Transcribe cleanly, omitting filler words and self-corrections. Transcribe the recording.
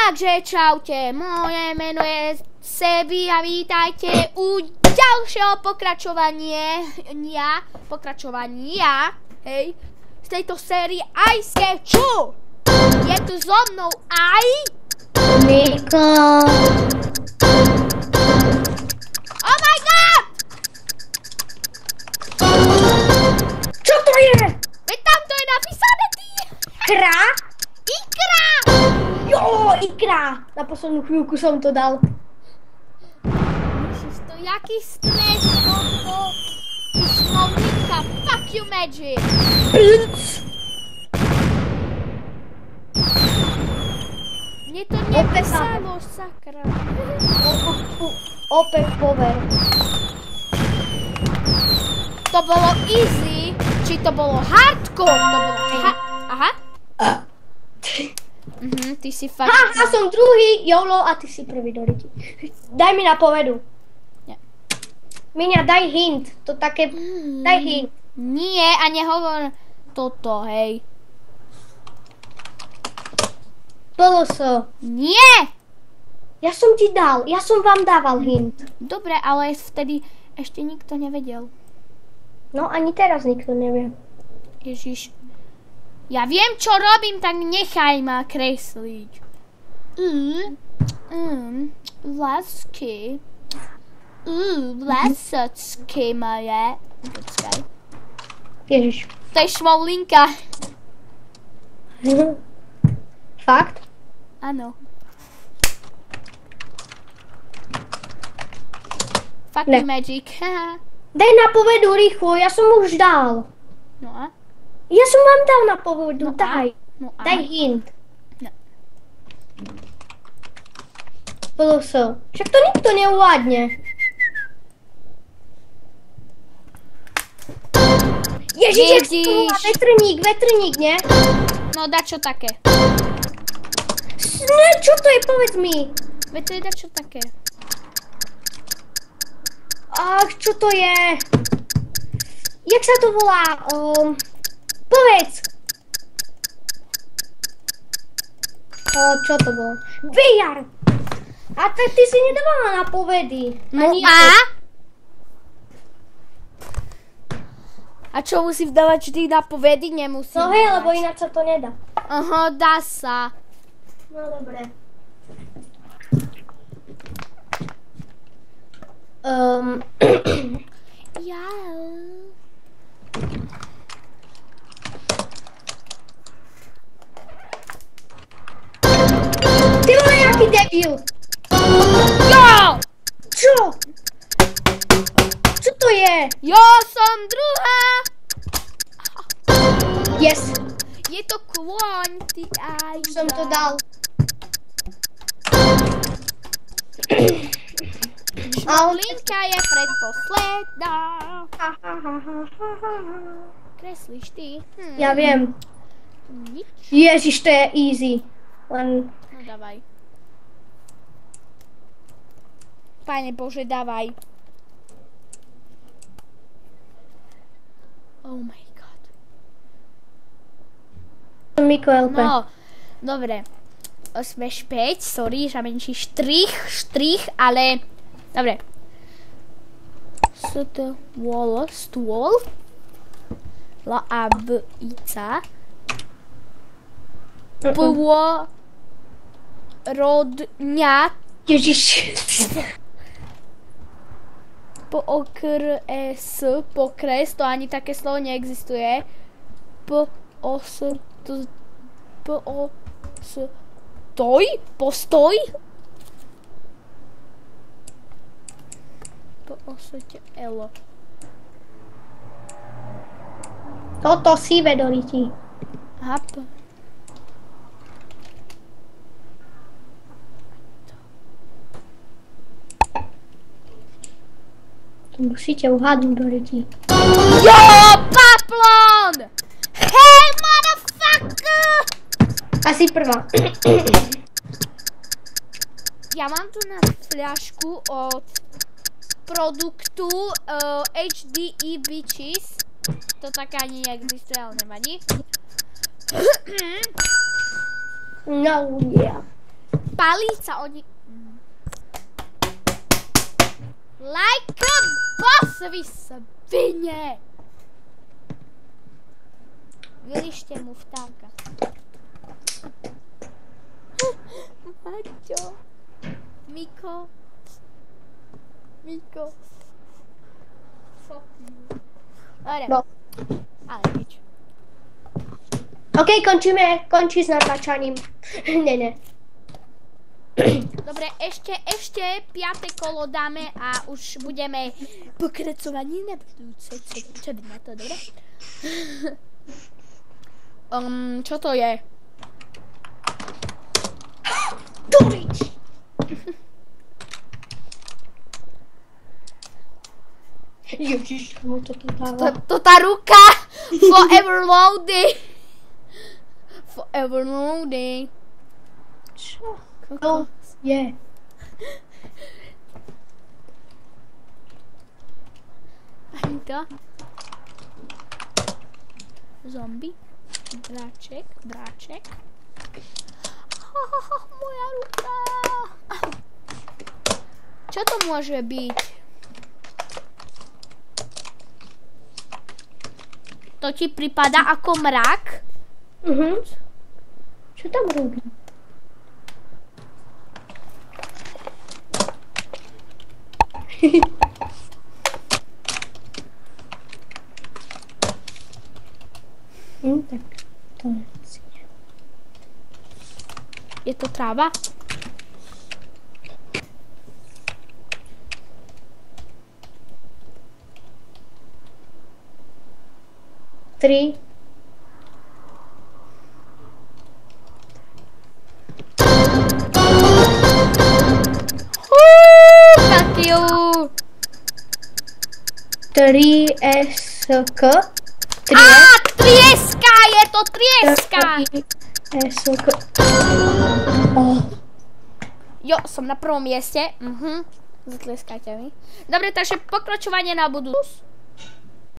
Takže čaute, moje meno je Sebi a vítajte u ďalšieho pokračovania, hej, z tejto série Aj Sketchu. Je tu so mnou aj Miko. Oh my god! Čo to je? Veď tam to je napísané, ty! Kra? Ikra! Jo, ikra. Na poslednú chvíľku som to dal. Ježiš, to jaký stres, toto. Ty šmovníka, fuck you magic. Mne to nepísalo, sakra. Opäť pover. To bolo easy, či to bolo hardcore? To bolo aha. Ty si fakt... Ja som druhý, Jolo, a ty si prvý, Doriti. Daj mi napovedu. Nie. Miňa, daj hint. To také... Daj hint. Nie, a nehovor toto, hej. PLS. Nie! Ja som ti dal, ja som vám dával hint. Dobre, ale vtedy ešte nikto nevedel. No, ani teraz nikto nevie. Ježiš. Ja viem, čo robím, tak nechaj ma kresliť. Vlasky. Vlasocky moje. Počkaj. Ježiš. To je šmoulinka. Fakt? Áno. Fuck Ne. magic. Daj napovedu rýchlo, ja som už dal. No a? Ja som vám dal napovedu, No a? daj. No a? Daj hint. No. PLS. Však to nikto neuvádne. Ježiš, jak sa to volá? Vetrník, nie? No dačo také. Ne, čo to je, povedz mi. Veď to je dačo také. Ach, čo to je? Jak sa to volá? Povedz. Čo to bolo? VR. A tak ty si nedávala napovedy. No Ani a? A čo musím dávať vždy napovedy? Nemusím. No hej, dávať. lebo ináč sa to nedá. Aha, dá sa. No dobre. Ja. Ty vole, jaký debil. Jo! Čo? Čo to je? Jo som druhá. Yes, Je to kôň, ty aj. už som to dal. Šmoulinka je predposledná. Kreslíš ty? Ja viem. Nič. Ježiš, to je easy. Len... No dávaj. Pane Bože, dávaj. Oh my god. Miko LP. No, dobre. Sme špäť, sorry, že menší štrich, ale... Dobre. Stôl. La a b i ca. Pôrodňa. Ježiš. Pokres, to ani také slovo neexistuje. Postoj? Elo. Toto si vedoriti. Hap. Musíte uhádnuť, Doriti. Jo, paplon! Hej, motherfucker! Asi prvá. Ja mám tu na fľašku od produktu HDE Beaches. To taká ani neexistuje, ale nevadí. No, yeah. spaliť sa oni... Like a boss, vy svine! Vylište mu vtáka. Maťo. Miko. Dobre. No. Ale nič. OK, končí s natáčaním. Ne. Dobre, ešte 5. kolo dáme a už budeme pokračovať na budúce. Čo by na to, dobre? Čo to je? Dorič! Ježiš, komu toto dáva? To tá ruka! Forever loading! Forever loading. Čo? To je. Anita. Zombie. Dráček. Moja ruka. Čo to môže byť? To ti pripadá ako mrak? Čo tam robí? Tak to je. Je to tráva? Tri. Katiu! 3SK. Trieska! Je to trieska! SK. Oh. Jo, som na prvom mieste. Zatlieskajte mi. Dobre, takže pokračovanie na budúcnosť.